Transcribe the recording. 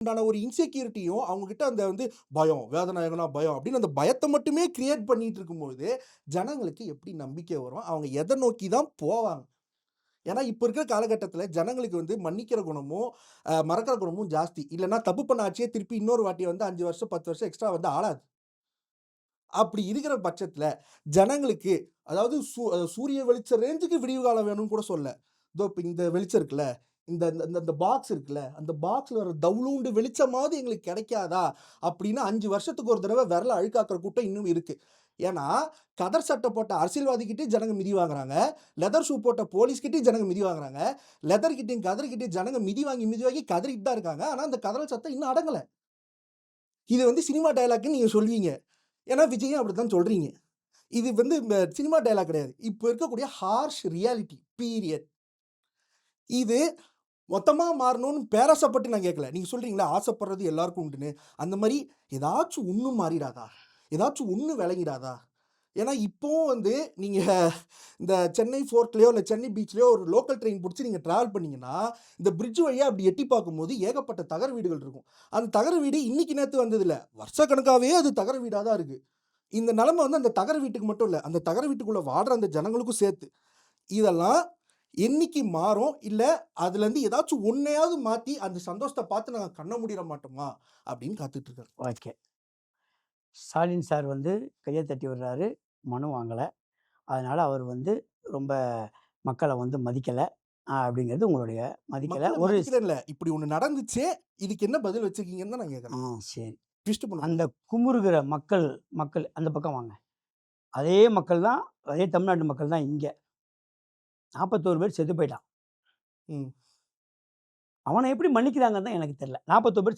உண்டான ஒரு இன்செக்யூரிட்டியும் அவங்க கிட்ட அந்த வந்து பயம், வேதநாயகனா பயம் அப்படின்னு அந்த பயத்த மட்டுமே கிரியேட் பண்ணிட்டு இருக்கும்பொழுது, ஜனங்களுக்கு எப்படி நம்பிக்கை வரும்? அவங்க எத நோக்கி தான் போவாங்க? ஏன்னா, இப்ப இருக்கிற காலகட்டத்தில ஜனங்களுக்கு வந்து மன்னிக்கிற குணமும், மறக்கிற குணமும் ஜாஸ்தி. இல்லன்னா தப்பு பண்ண ஆட்சியே திருப்பி இன்னொரு வாட்டி வந்து 5 வருஷம், 10 வருஷம் எக்ஸ்ட்ரா வந்து ஆளாது. அப்படி இருக்கிற பட்சத்தில, ஜனங்களுக்கு அதாவது சூரிய வெளிச்ச ரேஞ்சுக்கு விடிவு காலம் வேணும்னு கூட சொல்லல. இதோ இப்ப இந்த வெளிச்சம் இருக்குல்ல, இந்த இந்த இந்த இந்த பாக்ஸ் இருக்குல்ல, அந்த பாக்ஸ்ல வர தவுளூண்டு வெளிச்சமாவது எங்களுக்கு கிடைக்காதா? அப்படின்னு 5 வருஷத்துக்கு ஒரு தடவ விரல அழுக்காக்குற கூட்டம் இன்னும் இருக்கு. ஏன்னா, கதர் சட்டை போட்ட அரசியல்வாதிகிட்டயும் ஜனங்க மிதி வாங்குறாங்க. லெதர் ஷூ போட்ட போலீஸ்கிட்டயும் ஜனங்க மிதி வாங்குறாங்க. லெதர் கிட்டயும், கதர் கிட்டயும் ஜனங்க மிதி வாங்கி, மிதி வாங்கி கதறிட்டு தான் இருக்காங்க. ஆனா, அந்த கதறல் சத்தம் இன்னும் அடங்கல. இது வந்து சினிமா டயலாக்ன்னு நீங்க சொல்வீங்க. ஏன்னா, விஜயும் அப்படித்தான் சொல்றீங்க. இது வந்து இந்த சினிமா டயலாக் கிடையாது. இப்ப இருக்கக்கூடிய ஹார்ஷ் ரியாலிட்டி பீரியட். இது மொத்தமா மாறணும்னு பேராசைப்பட்டு நான் கேட்கல. நீங்க சொல்றீங்கல்ல, ஆசைப்படுறது எல்லாருக்கும் உண்டுன்னு. அந்த மாரி ஏதாச்சும் ஒண்ணு மாறிடாதா? ஏதாச்சும் ஒண்ணு விளங்கிடாதா? ஏன்னா, இப்பவும் வந்து நீங்க இந்த சென்னை ஃபோர்ட்லயோ, இல்ல சென்னை பீச்லயோ ஒரு லோக்கல் ட்ரெயின் புடிச்சு நீங்க டிராவல் பண்ணீங்கன்னா, இந்த பிரிட்ஜ் வழியா அப்படி எட்டி பார்க்கும்போது ஏகப்பட்ட தகர வீடுகள் இருக்கும். அந்த தகர வீடு இன்னைக்கு நேத்து வந்ததில்ல. வருஷக்கணக்காவே அது தகர வீடா தான் இருக்கு. இந்த நிலைமை வந்து அந்த தகர வீட்டுக்கு மட்டும் இல்ல. அந்த தகர வீட்டுக்குள்ள வாடுற அந்த ஜனங்களுக்கும் சேர்த்து. இதெல்லாம் என்னைக்கு மாறும்? இல்ல அதுலருந்து ஏதாச்சும் ஒண்ணையாவது மாத்தி அந்த சந்தோஷத்த பார்த்து நாங்க கண்ண மூடிற மாட்டோமா? அப்படின்னு காத்துட்டு இருக்கேன். ஓகே. ஸ்டாலின் சார் வந்து கைய தட்டி விடுறாரு. மனு வாங்கல. அதனால அவர் வந்து ரொம்ப மக்கள வந்து மதிக்கல. அப்படிங்கிறது உங்களுடைய மதிக்கல. மக்கள ஒரு மதிக்கிறேன்ல. இப்படி ஒண்ணு நடந்துச்சே, இதுக்கு என்ன பதில் வச்சிருக்கீங்கன்னு தான் நான் ஆ கேட்கிறேன். சரி. ட்விஸ்ட் அந்த பண்ணக்கூடாது. குமுறுகிற மக்கள் மக்கள் அந்த பக்கம் வாங்க. அதே மக்கள் தான், அதே தமிழ்நாட்டு மக்கள் தான் இங்க. 41 பேர் செத்து போயிட்டான். ம். அவன எப்படி மன்னிக்கிறாங்கன்னு தான் எனக்கு தெரியல. 41 பேர்